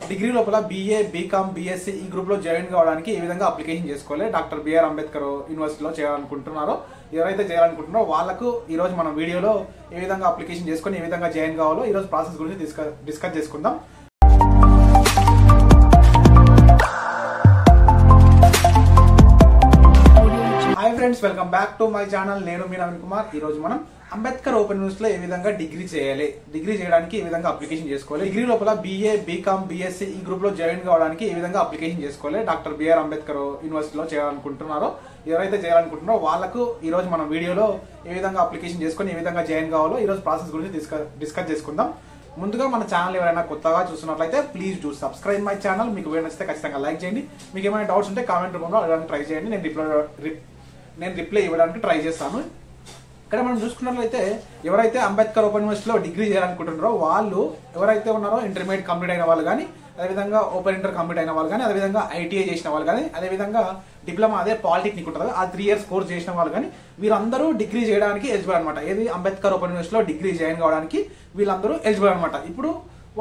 Degree లోపల BA BCom BSc ఈ group లో జాయిన్ కావడానికి ఏ విధంగా అప్లికేషన్ చేసుకోవాలి డాక్టర్ బిఆర్ అంబేద్కర్ యూనివర్సిటీలో చేయాలనుకుంటున్నారో ఎవరైతే చేయాలనుకుంటున్నారో వాళ్ళకు ఈ రోజు మన వీడియోలో ఏ విధంగా అప్లికేషన్ చేసుకొని ఏ విధంగా జాయిన్ కావాలో ఈ రోజు ప్రాసెస్ గురించి డిస్కస్ చేసుకుందాం. Hi friends, welcome back to my channel. నేను మీ నవీన్ కుమార్. ఈ రోజు మనం అంబేద్కర్ ఓపెన్ యూనివర్సిటీ లో ఏ విధంగా డిగ్రీ చేయాలి, డిగ్రీ చేయడానికి ఏ విధంగా అప్లికేషన్ చేసుకోవాలి, డిగ్రీ లోపల బీఏ బీకామ్ బీఎస్సీ ఈ గ్రూప్ లో జాయిన్ కావడానికి ఏ విధంగా అప్లికేషన్ చేసుకోవాలి డాక్టర్ బిఆర్ అంబేద్కర్ యూనివర్సిటీలో చేయాలనుకుంటున్నారో ఎవరైతే చేయాలనుకుంటున్నారో వాళ్ళకు ఈ రోజు మన వీడియోలో ఏ విధంగా అప్లికేషన్ చేసుకొని ఏ విధంగా జాయిన్ కావాలో ఈ రోజు ప్రాసెస్ గురించి డిస్కస్ చేసుకుందాం. ముందుగా మన ఛానల్ ఎవరైనా కొత్తగా చూస్తున్నట్లయితే please do subscribe my channel. మీకు వీడియో నచ్చితే ఖచ్చితంగా లైక్ చేయండి. మీకు ఏమైనా డౌట్స్ ఉంటే కామెంట్ రూపంలో అడగడానికి ట్రై చేయండి. నేను రిప్లై ఇవ్వడానికి ట్రై చేస్తాను. ఇక్కడ మనం చూసుకున్నట్లయితే ఎవరైతే అంబేద్కర్ ఓపెన్ యూనివర్సిటీలో డిగ్రీ చేయాలనుకుంటున్నారో వాళ్ళు ఎవరైతే ఉన్నారో ఇంటర్మీడియట్ కంప్లీట్ అయిన వాళ్ళు కానీ, అదేవిధంగా ఓపెన్ ఇంటర్ కంప్లీట్ అయిన వాళ్ళు కానీ, అదేవిధంగా ఐటీఐ చేసిన వాళ్ళు కానీ, అదేవిధంగా డిప్లొమా అదే పాలిటెక్నిక్ ఉంటుంది ఆ 3 years కోర్స్ చేసిన వాళ్ళు కానీ వీరందరూ డిగ్రీ చేయడానికి ఎలిజిబుల్ అనమాట. ఏది అంబేద్కర్ ఓపెన్ యూనివర్సిటీలో డిగ్రీ జాయిన్ కావడానికి వీళ్ళందరూ ఎలిజిబుల్ అనమాట. ఇప్పుడు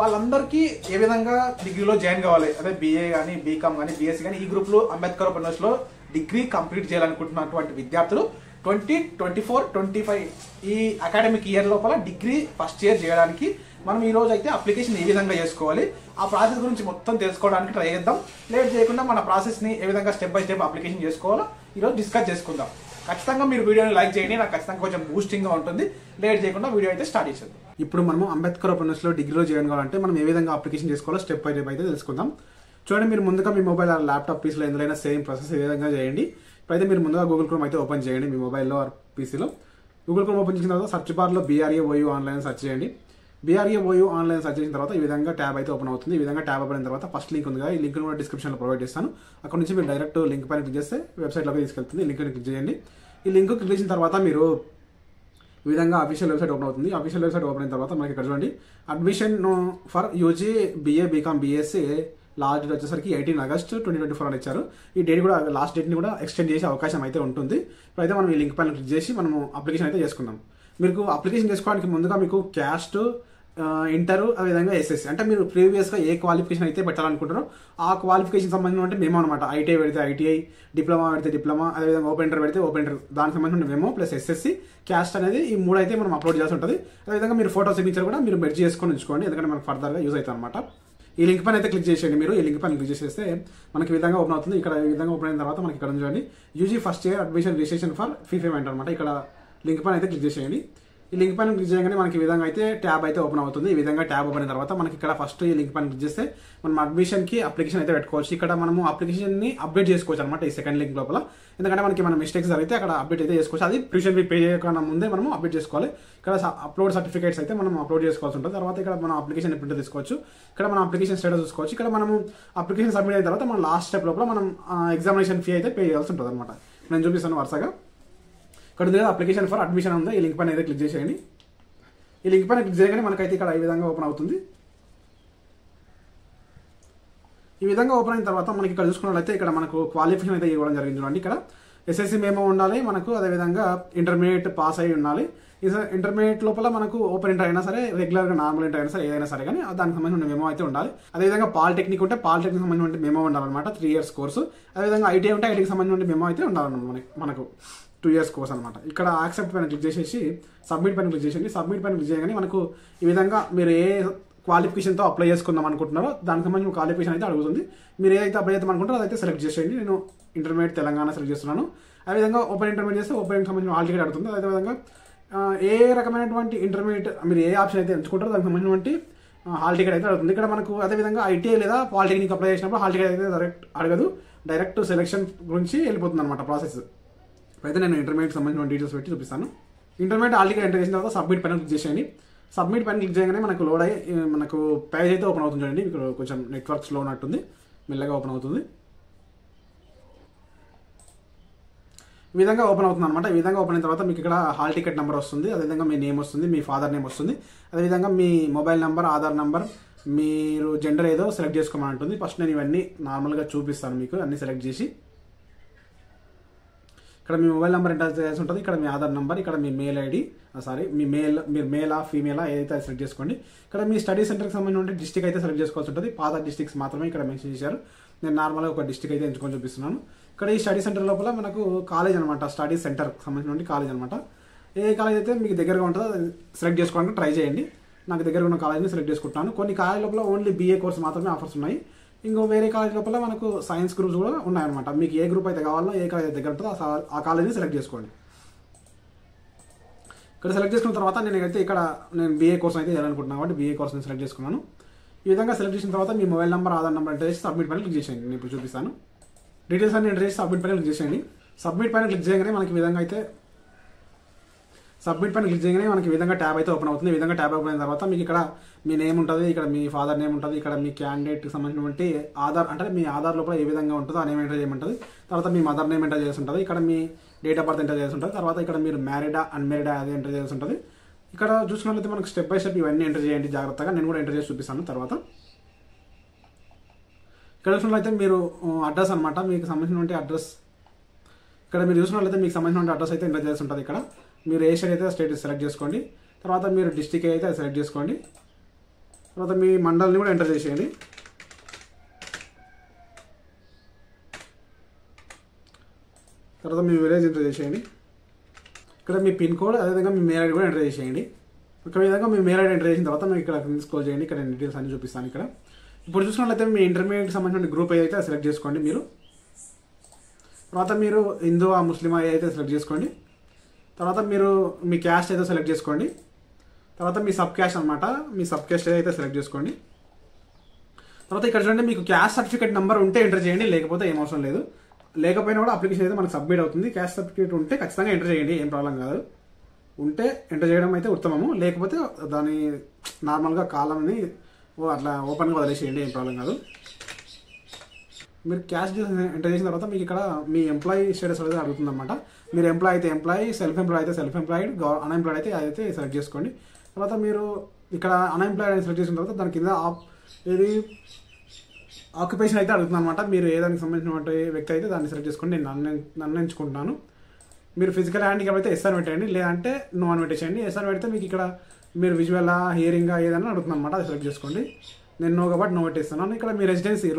వాళ్ళందరికీ ఏ విధంగా డిగ్రీలో జాయిన్ కావాలి, అదే బీఏ కానీ బీకామ్ కానీ బీఎస్సీ కానీ ఈ గ్రూప్ లో అంబేద్కర్ ఓపెన్ యూనివర్సిటీలో డిగ్రీ కంప్లీట్ చేయాలనుకుంటున్నటువంటి విద్యార్థులు 2024-25 ఈ అకాడమిక్ ఇయర్ లోపల డిగ్రీ ఫస్ట్ ఇయర్ చేయడానికి మనం ఈ రోజు అయితే అప్లికేషన్ ఏ విధంగా చేసుకోవాలి ఆ ప్రాసెస్ గురించి మొత్తం తెలుసుకోవడానికి ట్రై చేద్దాం. లేట్ చేయకుండా మన ప్రాసెస్ ని ఏ విధంగా స్టెప్ బై స్టెప్ అప్లికేషన్ చేసుకోవాలో ఈ రోజు డిస్కస్ చేసుకుందాం. ఖచ్చితంగా మీరు వీడియోని లైక్ చేయండి, నాకు ఖచ్చితంగా కొంచెం బూస్టింగ్ గా ఉంటుంది. లేట్ చేయకుండా వీడియో అయితే స్టార్ట్ చేసేద్దాం. ఇప్పుడు మనం అంబేద్కర్ ఓపెన్ యూనివర్సిటీలో డిగ్రీలో జాయిన్ కావాలంటే మనం ఏ విధంగా అప్లికేషన్ చేసుకోవాలో స్టెప్ బై స్టెప్ అయితే తెలుసుకుందాం. చూడండి, మీరు ముందుగా మీ మొబైల్ ల్యాప్టాప్ పీసీలో ఎందులో సేమ్ ప్రాసెస్ ఏ విధంగా చేయండి. ఇప్పుడైతే మీరు ముందుగా గూగుల్ క్రోమ్ అయితే ఓపెన్ చేయండి. మీ మొబైల్లో పీసీలో గూగుల్ క్రోమ్ ఓపెన్ చేసిన తర్వాత సర్చ్ బార్లో BRAOU ఆన్లైన్ సెర్చ్ చేయండి. BRAOU ఆన్లైన్ సెర్చ్ చేసిన తర్వాత ఈ విధంగా ట్యాబ్ అయితే ఓపెన్ అవుతుంది. ఈ విధంగా ట్యాబ్ ఓపెన్ అయిన తర్వాత ఫస్ట్ లింక్ ఉంది కదా, ఈ లింక్ కూడా డిస్క్రిప్షన్లో ప్రొవైడ్ చేస్తాను. అక్కడ నుంచి మీరు డైరెక్ట్ లింక్ పైన క్లిక్ చేస్తే వెబ్సైట్లోకి తీసుకెళ్తుంది. లింక్ క్లిక్ చేయండి. ఈ లింక్ క్లిక్ చేసిన తర్వాత మీరు ఈ విధంగా అఫీషియల్ వెబ్సైట్ ఓపెన్ అవుతుంది. అఫీషియల్ వెబ్సైట్ ఓపెన్ అయిన తర్వాత మనకి ఇక్కడ చూడండి, admission for UG BA BCom BSc last date వచ్చేసరికి 18 August 2024 అని ఇచ్చారు. ఈ డేట్ కూడా లాస్ట్ డేట్ని కూడా ఎక్స్టెండ్ చేసే అవకాశం అయితే ఉంటుంది. ఇప్పుడైతే మనం ఈ లింక్ పైన క్లిక్ చేసి మనము అప్లికేషన్ అయితే చేసుకుందాం. మీకు అప్లికేషన్ చేసుకోవడానికి ముందుగా మీకు క్యాస్ట్, ఇంటర్, అదేవిధంగా SSC అంటే మీరు ప్రీవియస్గా ఏ క్వాలిఫికేషన్ అయితే పెట్టాలనుకుంటారో ఆ క్వాలిఫికేషన్ సంబంధించిన అంటే మేము అనమాట. ఐటీఐ పెడితే ఐటీఐ, డిప్లొమా పెడితే డిప్లొమా, అదేవిధంగా ఓపెన్ ఇంటర్ పెడితే ఓపెన్ ఇంటర్, దానికి సంబంధించిన మేము ప్లస్ SSC, క్యాస్ట్ అనేది ఈ 3 అయితే మనం అప్లోడ్ చేయాల్సి ఉంటుంది. అదేవిధంగా మీరు ఫోటో సిగ్నేచర్ కూడా మీరు మెర్జ్ చేసుకొని ఉంచుకోండి, ఎందుకంటే మనకు ఫర్దర్గా యూజ్ అవుతుంది అనమాట. ఈ లింక్ పైన అయితే క్లిక్ చేసేయండి. మీరు ఈ లింక్ పైన క్లిక్ చేసేస్తే మనకి ఈ విధంగా ఓపెన్ అవుతుంది. ఇక్కడ ఈ విధంగా ఓపెన్ అయిన తర్వాత మనకి ఇక్కడ చూడండి, UG first year admission registration for fee payment అనమాట. ఇక్కడ లింక్ పైన అయితే క్లిక్ చేసేయండి. ఈ లింక్ పైన క్లిక్ చేయగానే మనకి ఈ విధంగా అయితే ట్యాబ్ అయితే ఓపెన్ అవుతుంది. ఈ విధంగా ట్యాబ్ ఓపెన్ అయిన తర్వాత మనకి ఇక్కడ ఫస్ట్ ఈ లింక్ పైన క్లిక్ చేస్తే మనం అడ్మిషన్ కి అప్లికేషన్ అయితే పెట్టుకోవచ్చు. ఇక్కడ మనము అప్లికేషన్ ని అప్డేట్ చేసుకోవచ్చు అనమాట ఈ సెకండ్ లింక్ లోపల. ఎందుకంటే మనకి మన మిస్టేక్స్ జరిగితే అక్కడ అప్డేట్ అయితే చేసుకోవచ్చు. అది ట్యూషన్ ఫీ పే చేయకుండా ముందే మనం అప్డేట్ చేసుకోవాలి. ఇక్కడ అప్లోడ్ సర్టిఫికేట్స్ అయితే మనం అప్లోడ్ చేసుకోవాల్సి ఉంటుంది. తర్వాత ఇక్కడ మనం అప్లికేషన్ ప్రింట్ తీసుకోవచ్చు. ఇక్కడ మనం అప్లికేషన్ స్టేటస్ చూసుకోవచ్చు. ఇక్కడ మనము అప్లికేషన్ సబ్మిట్ అయిన తర్వాత మన లాస్ట్ స్టెప్ లోపల మనం ఎగ్జామినేషన్ ఫీ అయితే పే చేయాల్సి ఉంటుంది అనమాట. నేను చూపిస్తాను వరుసగా. ఇక్కడ ఉంది కదా అప్లికేషన్ ఫర్ అడ్మిషన్ ఉంది, ఈ లింక్ పైన అయితే క్లిక్ చేసేయండి. ఈ లింక్ పైన క్లిక్ చేయగానే మనకైతే ఇక్కడ ఈ విధంగా ఓపెన్ అవుతుంది. ఈ విధంగా ఓపెన్ అయిన తర్వాత మనకి ఇక్కడ చూసుకున్నట్లయితే ఇక్కడ మనకు క్వాలిఫికేషన్ అయితే ఇవ్వడం జరిగింది. చూడండి, ఇక్కడ SSC మేమో ఉండాలి మనకు, అదేవిధంగా ఇంటర్మీడియట్ పాస్ అయి ఉండాలి. ఇంటర్మీడియట్ లోపల మనకు ఓపెన్ ఇంటర్ అయినా సరే, రెగ్యులర్గా నార్మల్ ఇంటర్ అయినా సరే, ఏదైనా సరే కానీ దానికి సంబంధించిన మెమో అయితే ఉండాలి. అదేవిధంగా పాలిటెక్నిక్ ఉంటే పాలిటెక్నిక్ సంబంధించిన మెమో ఉండాలన్నమాట, 3 years కోర్సు. అదేవిధంగా ఐటీఐ ఉంటే ఐటీకి సంబంధించిన మెమో అయితే ఉండాలన్నమాట మనకు 2 years కోర్స్ అనమాట. ఇక్కడ యాక్సెప్ట్ పైన క్లిక్ చేసేసి సబ్మిట్ పైన క్లిక్ చేసేయండి. సబ్మిట్ పైన క్లిక్ చేయగానే మనకు ఈ విధంగా మీరు ఏ క్వాలిఫికేషన్తో అప్లై చేసుకుందాం అనుకుంటున్నారో దానికి సంబంధించిన క్వాలిఫికేషన్ అయితే అడుగుతుంది. మీరు ఏదైతే అప్లై చేద్దాం అనుకుంటారో అదైతే సెలెక్ట్ చేసేయండి. నేను ఇంటర్మీడియట్ తెలంగాణ సెలెక్ట్ చేస్తున్నాను. అదేవిధంగా ఓపెన్ ఇంటర్మీడియట్ చేస్తే ఓపెన్ సంబంధించిన హాల్ టికెట్ అడుగుతుంది. అదేవిధంగా ఏ రకమైనటువంటి ఇంటర్మీడియట్ మీరు ఏ ఆప్షన్ అయితే ఎంచుకుంటారో దానికి సంబంధించినటువంటి హాల్ టికెట్ అయితే అడుగుతుంది. ఇక్కడ మనకు అదేవిధంగా ఐటీఐ లేదా పాలిటెక్నిక్ అప్లై చేసినప్పుడు హాల్ టికెట్ అయితే అడగదు, డైరెక్ట్ సెలెక్షన్ గురించి వెళ్ళిపోతుంది అనమాట ప్రాసెస్. అయితే నేను ఇంటర్మీడియట్ సంబంధించిన డీటెయిల్స్ పెట్టి చూపిస్తాను. ఇంటర్మీడియట్ హాల్ టికెట్ ఎంటర్ చేసిన తర్వాత సబ్మిట్ పైన క్లిక్ చేసేయండి. సబ్మిట్ పైన క్లిక్ చేయగానే మనకు లోడ్ అయ్యి మనకు పేజ్ అయితే ఓపెన్ అవుతుంది. చూడండి, ఇక్కడ కొంచెం నెట్వర్క్ స్లో ఉన్నట్టుంది, మెల్లగా ఓపెన్ అవుతుంది. ఈ విధంగా ఓపెన్ అవుతుంది అనమాట. ఈ విధంగా ఓపెన్ అయిన తర్వాత మీకు ఇక్కడ హాల్ టికెట్ నెంబర్ వస్తుంది, అదేవిధంగా మీ నేమ్ వస్తుంది, మీ ఫాదర్ నేమ్ వస్తుంది, అదేవిధంగా మీ మొబైల్ నెంబర్, ఆధార్ నెంబర్, మీరు జెండర్ ఏదో సెలెక్ట్ చేసుకోమని ఉంటుంది. ఫస్ట్ నేను ఇవన్నీ నార్మల్గా చూపిస్తాను మీకు, అన్ని సెలెక్ట్ చేసి. ఇక్కడ మీ మొబైల్ నెంబర్ ఎంటర్ చేయాల్సి ఉంటుంది, ఇక్కడ మీ ఆధార్ నెంబర్, ఇక్కడ మీ మెయిల్ ఐడి, మీ మీరు మేలా ఫీమేలా ఏదైతే సెలెక్ట్ చేసుకోండి. ఇక్కడ మీ స్టడీ సెంటర్కి సంబంధించిన డిస్ట్రిక్ట్ అయితే సెలెక్ట్ చేసుకోవాల్సి ఉంటుంది. పాత డిస్ట్రిక్ట్స్ మాత్రమే ఇక్కడ మెన్షన్ చేశారు. నేను నార్మల్గా ఒక డిస్ట్రిక్ట్ అయితే ఎంచుకొని చూపిస్తున్నాను. ఇక్కడ ఈ స్టడీ సెంటర్ లోపల మనకు కాలేజ్ అనమాట, స్టడీ సెంటర్కి సంబంధించిన కాలేజ్ అనమాట. ఏ కాలేజ్ అయితే మీకు దగ్గరగా ఉంటుందో సెలెక్ట్ చేసుకోవడానికి ట్రై చేయండి. నాకు దగ్గర ఉన్న కాలేజ్ని సెలెక్ట్ చేసుకుంటున్నాను. కొన్ని కాలేజ్ లోపల ఓన్లీ BA కోర్స్ మాత్రమే ఆఫర్స్ ఉన్నాయి. ఇంకో వేరే కాలేజ్ లోపల మనకు సైన్స్ గ్రూప్స్ కూడా ఉన్నాయన్నమాట. మీకు ఏ గ్రూప్ అయితే కావాలో, ఏ కాలేజ్ దగ్గర ఉంటుందో ఆ కాలేజ్ని సెలెక్ట్ చేసుకోండి. ఇక్కడ సెలెక్ట్ చేసుకున్న తర్వాత నేను BA కోర్స్ అయితే చేయాలనుకుంటున్నాను కాబట్టి BA కోర్స్ని సెలెక్ట్ చేసుకున్నాను. ఈ విధంగా సెలెక్ట్ చేసిన తర్వాత మీ mobile number, Aadhaar number enter చేసి సబ్మిట్ పైన క్లిక్ చేసేయండి. నేను ఇప్పుడు చూపిస్తాను. డీటెయిల్స్ అన్ని ఎంటర్ చేసి సబ్మిట్ పైన క్లిక్ చేసేయండి. సబ్మిట్ పైన క్లిక్ చేయగానే మనకి ఈ విధంగా అయితే ట్యాబ్ అయితే ఓపెన్ అవుతుంది. ఈ విధంగా ట్యాబ్ ఓపెన్ అయిన తర్వాత మీకు ఇక్కడ మీ నేమ్ ఉంటుంది, ఇక్కడ మీ ఫాదర్ నేమ్ ఉంటుంది, ఇక్కడ మీ క్యాండిడేట్కి సంబంధించినటువంటి ఆధార్ అంటే మీ ఆధార్ లోపల ఏ విధంగా ఉంటుందో ఆ నేమ్ ఎంటర్ చేయమంటుంది. తర్వాత మీ మదర్ నేమ్ ఎంటర్ చేయాల్సి ఉంటుంది. ఇక్కడ మీ డేట్ ఆఫ్ బర్త్ ఎంటర్ చేయాల్సి ఉంటుంది. తర్వాత ఇక్కడ మీరు మ్యారీడా అన్మ్యారీడా అది ఎంటర్ చేయాల్సి ఉంటుంది. ఇక్కడ చూసుకున్నట్లయితే మనకు స్టెప్ బై స్టెప్ ఇవన్నీ ఎంటర్ చేయండి జాగ్రత్తగా. నేను కూడా ఎంటర్ చేసి చూపిస్తాను తర్వాత. ఇక్కడ చూసినట్లయితే మీరు అడ్రస్ అనమాట, మీకు సంబంధించినటువంటి అడ్రస్ ఇక్కడ మీరు చూసినట్లయితే మీకు సంబంధించిన అడ్రస్ అయితే ఎంటర్ చేసి ఉంటుంది. ఇక్కడ మీరు ఏ స్టేట్ అయితే స్టేట్ సెలెక్ట్ చేసుకోండి. తర్వాత మీరు డిస్ట్రిక్ట్ అయితే సెలెక్ట్ చేసుకోండి. తర్వాత మీ మండల్ని కూడా ఎంటర్ చేసేయండి. తర్వాత మీ విలేజ్ ఎంటర్ చేసేయండి. ఇక్కడ మీ పిన్ కోడ్, అదేవిధంగా మీ మెయిల్ ఐడి కూడా ఎంటర్ చేసేయండి. ఇక్కడ విధంగా మీ మెయిల్ ఐడి ఎంటర్ చేసిన తర్వాత మీకు ఇక్కడ స్క్రోల్ చేయండి. ఇక్కడ నేను డీటెయిల్స్ అన్ని చూపిస్తాను. ఇక్కడ ఇప్పుడు చూసినట్లయితే మీ ఇంటర్మీడియట్కి సంబంధించిన గ్రూప్ అయితే సెలెక్ట్ చేసుకోండి మీరు. తర్వాత మీరు హిందూ ముస్లిం అయితే సెలెక్ట్ చేసుకోండి. తర్వాత మీరు మీ క్యాస్ట్ అయితే సెలెక్ట్ చేసుకోండి. తర్వాత మీ సబ్ క్యాస్ట్ అనమాట, మీ సబ్ క్యాస్ట్ అయితే సెలెక్ట్ చేసుకోండి. తర్వాత ఇక్కడ చూడండి, మీకు క్యాస్ట్ సర్టిఫికేట్ నెంబర్ ఉంటే ఎంటర్ చేయండి, లేకపోతే ఏం అవసరం లేదు. లేకపోయినా కూడా అప్లికేషన్ అయితే మనకు సబ్మిట్ అవుతుంది. క్యాస్ట్ సర్టిఫికేట్ ఉంటే ఖచ్చితంగా ఎంటర్ చేయండి, ఏం ప్రాబ్లం కాదు. ఉంటే ఎంటర్ చేయడం అయితే ఉత్తమము, లేకపోతే దాని నార్మల్గా కాలంని అట్లా ఓపెన్గా వదిలేసేయండి, ఏం ప్రాబ్లం కాదు. మీరు క్యాష్ ఎంటర్ చేసిన తర్వాత మీకు ఇక్కడ మీ ఎంప్లాయీ స్టేటస్ అనేది అడుగుతుంది అనమాట. మీరు ఎంప్లాయ్ అయితే ఎంప్లాయీ, సెల్ఫ్ ఎంప్లాయ్ అయితే సెల్ఫ్ ఎంప్లాయిడ్, అన్ఎంప్లాయిడ్ అయితే అదైతే సెలెక్ట్ చేసుకోండి. తర్వాత మీరు ఇక్కడ అన్ఎంప్లాయిడ్ అని సెలెక్ట్ చేసిన తర్వాత దాని కింద ఏది ఆక్యుపేషన్ అయితే అడుగుతుంది అనమాట. మీరు ఏదానికి సంబంధించినటువంటి వ్యక్తి అయితే దాన్ని సెలెక్ట్ చేసుకోండి. నేను నన్ను ఎంచుకుంటున్నాను. మీరు ఫిజికల్ హ్యాండిక్యాప్ అయితే ఎస్ఆర్ పెట్టండి, లేదంటే నో అని పెట్టేసేయండి. ఎస్ఆర్ పెడితే మీకు ఇక్కడ మీరు విజువల్లా, హియరింగా ఏదైనా అడుగుతుంది అనమాట, అది సెలెక్ట్ చేసుకోండి. నేను నో కాబట్టి నో పెట్టేస్తున్నాను. ఇక్కడ మీ రెసిడెన్సీ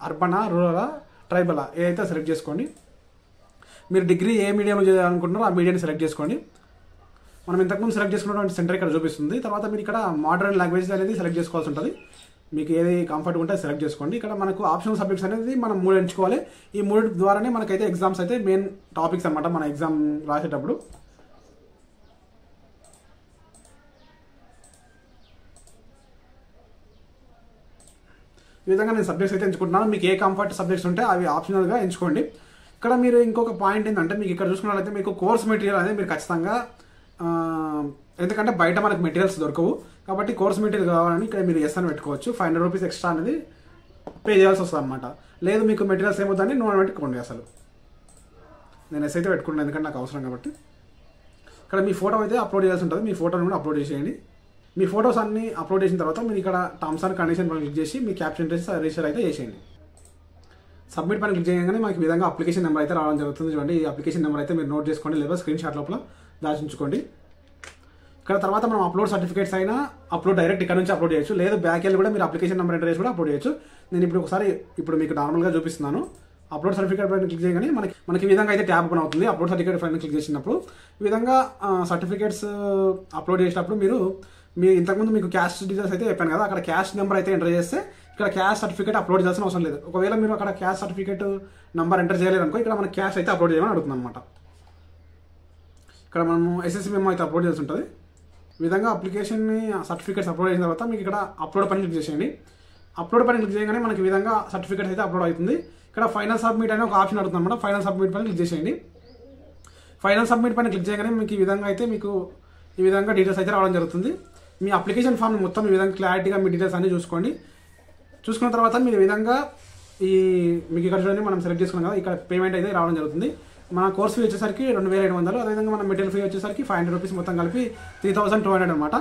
అర్బనా, రూరలా, ట్రైబలా ఏదైతే సెలెక్ట్ చేసుకోండి. మీరు డిగ్రీ ఏ మీడియంలో చేయాలనుకుంటున్నారో ఆ మీడియాని సెలెక్ట్ చేసుకోండి. మనం ఇంతకుముందు సెలెక్ట్ చేసుకున్నటువంటి సెంటర్ ఇక్కడ చూపిస్తుంది. తర్వాత మీరు ఇక్కడ మోడర్న్ లాంగ్వేజ్ అనేది సెలెక్ట్ చేసుకోవాల్సి ఉంటుంది. మీకు ఏది కంఫర్ట్ ఉంటే సెలెక్ట్ చేసుకోండి. ఇక్కడ మనకు ఆప్షనల్ సబ్జెక్ట్స్ అనేది మనం 3 ఎంచుకోవాలి. ఈ 3 ద్వారానే మనకైతే ఎగ్జామ్స్ అయితే మెయిన్ టాపిక్స్ అనమాట మన ఎగ్జామ్ రాసేటప్పుడు. ఈ విధంగా నేను సబ్జెక్ట్స్ అయితే ఎంచుకుంటున్నాను. మీకు ఏ కంఫర్ట్ సబ్జెక్ట్స్ ఉంటే అవి ఆప్షనల్గా ఎంచుకోండి. ఇక్కడ మీరు ఇంకొక పాయింట్ ఏంటంటే, మీకు ఇక్కడ చూసుకున్నట్లయితే మీకు కోర్స్ మెటీరియల్ అనేది మీరు ఖచ్చితంగా, ఎందుకంటే బయట మనకు మెటీరియల్స్ దొరకవు కాబట్టి కోర్స్ మెటీరియల్ కావాలని ఇక్కడ మీరు ఎస్ అని పెట్టుకోవచ్చు. 500 రూపీస్ ఎక్స్ట్రా అనేది పే చేయాల్సి వస్తుంది అనమాట. లేదు మీకు మెటీరియల్స్ ఏమవుతుందని నో అని పెట్టుకోండి. అసలు నేను ఎస్ అయితే పెట్టుకున్నాను, ఎందుకంటే నాకు అవసరం కాబట్టి. ఇక్కడ మీ ఫోటో అయితే అప్లోడ్ చేయాల్సి ఉంటుంది. మీ ఫోటోని కూడా అప్లోడ్ చేసేయండి. మీ ఫొటోస్ అన్ని అప్లోడ్ చేసిన తర్వాత మీరు ఇక్కడ టర్మ్స్ అండ్ కండిషన్ పైన క్లిక్ చేసి మీ క్యాప్షన్ చేసి రిజిస్టర్ అయితే చేసేయండి. సబ్మిట్ పైన క్లిక్ చేయగానే మనకి విధంగా అప్లికేషన్ నెంబర్ అయితే రావడం జరుగుతుంది. చూడండి, ఈ అప్లికేషన్ నెంబర్ అయితే మీరు నోట్ చేసుకోండి, లేదా స్క్రీన్ షాట్ లోపల దాచించుకోండి. ఇక్కడ తర్వాత మనం అప్లోడ్ సర్టిఫికేట్స్ అయినా డైరెక్ట్ ఇక్కడ నుంచి అప్లోడ్ చేయొచ్చు, లేదు బ్యాక్ వెళ్ళి కూడా మీరు అప్లికేషన్ నెంబర్ ఎంటర్ చేసి కూడా అప్లోడ్ చేయొచ్చు. నేను ఇప్పుడు మీకు నార్మల్గా చూపిస్తున్నాను. అప్లోడ్ సర్టిఫికేట్ పైన క్లిక్ చేయగానే మనకి ఈ విధంగా అయితే ట్యాబ్ ఓపెన్ అవుతుంది. అప్లోడ్ సర్టిఫికేట్ పైన క్లిక్ చేసినప్పుడు ఈ విధంగా సర్టిఫికేట్స్ అప్లోడ్ చేసినప్పుడు మీ ఇంతకుముందు మీకు క్యాస్ట్ డీటెయిల్స్ అయితే చెప్పాను కదా, అక్కడ క్యాస్ట్ నెంబర్ అయితే ఎంటర్ చేస్తే ఇక్కడ క్యాస్ట్ సర్టిఫికేట్ అప్లోడ్ చేయాల్సిన అవసరం లేదు. ఒకవేళ మీరు అక్కడ క్యాస్ట్ సర్టిఫికేట్ నెంబర్ ఎంటర్ చేయలేదు అనుకో, ఇక్కడ మనకి క్యాస్ట్ అయితే అప్లోడ్ చేయమని అడుగుతుంది అనమాట. ఇక్కడ మనము ఎస్ఎస్సి మెమో అయితే అప్లోడ్ చేసి ఉంటుంది. ఈ విధంగా అప్లికేషన్ని సర్టిఫికేట్స్ అప్లోడ్ చేసిన తర్వాత మీకు ఇక్కడ అప్లోడ్ పైన క్లిక్ చేసేయండి. అప్లోడ్ పైన క్లిక్ చేయగానే మనకి ఈ విధంగా సర్టిఫికేట్స్ అయితే అప్లోడ్ అవుతుంది. ఇక్కడ ఫైనల్ సబ్మిట్ అనే ఒక ఆప్షన్ అడుగుతుంది అనమాట. ఫైనల్ సబ్మిట్ పైన క్లిక్ చేసేయండి. ఫైనల్ సబ్మిట్ పైన క్లిక్ చేయగానే మీకు ఈ విధంగా డీటెయిల్స్ అయితే రావడం జరుగుతుంది. మీ అప్లికేషన్ ఫామ్ మొత్తం ఈ విధంగా క్లారిటీగా మీ డీటెయిల్స్ అన్ని చూసుకోండి. చూసుకున్న తర్వాత మీరు ఈ విధంగా మీకు ఇక్కడ చూడండి, మనం సెలెక్ట్ చేసుకున్నాం కదా, ఇక్కడ పేమెంట్ అయితే రావడం జరుగుతుంది. మన కోర్స్ ఫీ వచ్చేసరికి 2700, అదేవిధంగా మన మెటీరియల్ ఫీ వచ్చేసరికి 500 రూపీస్, మొత్తం కలిపి 3200 అనమాట.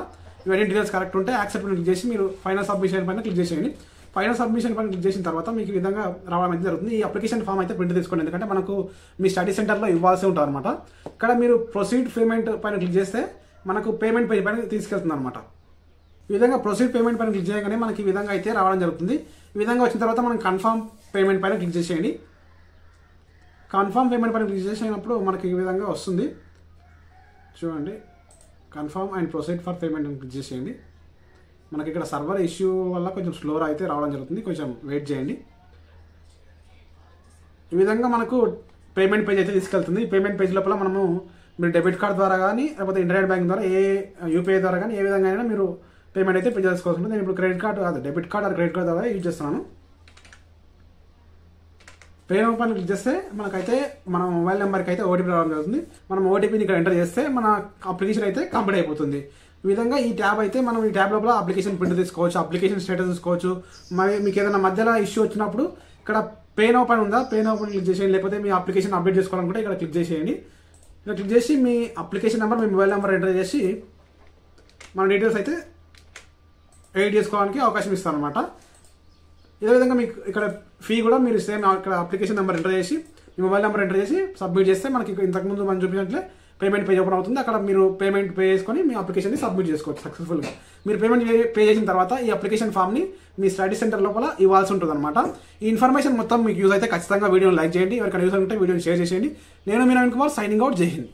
ఇవన్నీ డీటెయిల్స్ కరెక్ట్ ఉంటే యాక్సెప్ట్ క్లిక్ చేసి మీరు ఫైనల్ సబ్మిషన్ పైన క్లిక్ చేసేయండి. పైన సబ్మిషన్ పైన క్లిక్ చేసిన తర్వాత మీకు ఈ విధంగా రావడం అయితే జరుగుతుంది. ఈ అప్లికేషన్ ఫామ్ అయితే ప్రింట్ తీసుకోండి, ఎందుకంటే మనకు మీ స్టడీ సెంటర్లో ఇవ్వాల్సి ఉంటుంది అనమాట. ఇక్కడ మీరు ప్రొసీడ్ పేమెంట్ పైన క్లిక్ చేస్తే మనకు పేమెంట్ పేజ్ పైన తీసుకెళ్తుంది అనమాట. ఈ విధంగా ప్రొసీడ్ పేమెంట్ పైన క్లిక్ చేయగానే మనకి ఈ విధంగా అయితే రావడం జరుగుతుంది. ఈ విధంగా వచ్చిన తర్వాత మనం కన్ఫర్మ్ పేమెంట్ పైన క్లిక్ చేసేయండి. కన్ఫర్మ్ పేమెంట్ పైన క్లిక్ చేసినప్పుడు మనకి ఈ విధంగా వస్తుంది చూడండి. Confirm and proceed for payment అని క్లిక్ చేసేయండి. మనకి ఇక్కడ సర్వర్ ఇష్యూ వల్ల కొంచెం స్లోగా అయితే రావడం జరుగుతుంది, కొంచెం వెయిట్ చేయండి. ఈ విధంగా మనకు పేమెంట్ పేజ్ అయితే తీసుకెళ్తుంది. ఈ పేమెంట్ పేజ్ లోపల మనము మీరు డెబిట్ కార్డ్ ద్వారా కానీ లేకపోతే ఇంటర్నెట్ బ్యాంక్ ద్వారా యూపీఐ ద్వారా కానీ ఏ విధంగా అయినా మీరు పేమెంట్ అయితే పే చేసుకోవాల్సి ఉంటుంది. నేను ఇప్పుడు క్రెడిట్ కార్డ్ కాదు, debit card or credit card ద్వారా యూజ్ చేస్తున్నాను. పేమెంట్ పైన క్లిక్ చేస్తే మనకైతే మన మొబైల్ నెంబర్కి అయితే ఓటీపీ రావడం జరుగుతుంది. మనం ఓటీపీని ఇక్కడ ఎంటర్ చేస్తే మన అప్లికేషన్ అయితే కంప్లీట్ అయిపోతుంది. ఈ విధంగా ఈ ట్యాబ్ అయితే మనం ఈ ట్యాబ్ లోపల అప్లికేషన్ ప్రింట్ తీసుకోవచ్చు, అప్లికేషన్ స్టేటస్ తీసుకోవచ్చు. మరి మీకు ఏదైనా మధ్యలో ఇష్యూ వచ్చినప్పుడు ఇక్కడ పే నౌ పైన ఉందా, పే నౌ పైన క్లిక్ చేసేయండి. లేకపోతే మీ అప్లికేషన్ అప్డేట్ చేసుకోవాలనుకుంటే ఇక్కడ క్లిక్ చేసేయండి. ఇక్కడ క్లిక్ చేసి మీ అప్లికేషన్ నెంబర్, మీ మొబైల్ నెంబర్ ఎంటర్ చేసి మన డీటెయిల్స్ అయితే ఎడిట్ చేసుకోవడానికి అవకాశం ఇస్తాను అనమాట. ఇదే విధంగా మీకు ఇక్కడ ఫీ కూడా మీరు సేమ్ ఇక్కడ అప్లికేషన్ నెంబర్ ఎంటర్ చేసి మీ మొబైల్ నెంబర్ ఎంటర్ చేసి సబ్మిట్ చేస్తే మనకి ఇంతకుముందు మనం చూపించినట్లే పేమెంట్ పేజ్ ఓపెన్ అవుతుంది. అక్కడ మీరు పేమెంట్ పే చేసుకొని మీ అప్లికేషన్ని సబ్మిట్ చేసుకోవచ్చు సక్సెస్ఫుల్గా. మీరు పేమెంట్ పే చేసిన తర్వాత ఈ అప్లికేషన్ ఫామ్ని మీ స్టడీ సెంటర్ లోపల ఇవ్వాల్సి ఉంటుంది అనమాట. ఈ ఇన్ఫర్మేషన్ మొత్తం మీకు యూజ్ అయితే ఖచ్చితంగా వీడియోని లైక్ చేయండి. ఎవరికైనా యూజ్ ఉంటే వీడియోని షేర్ చేసేయండి. నేను మీ నవీన్ కుమార్, సైనింగ్ అవుట్. జై హింద్.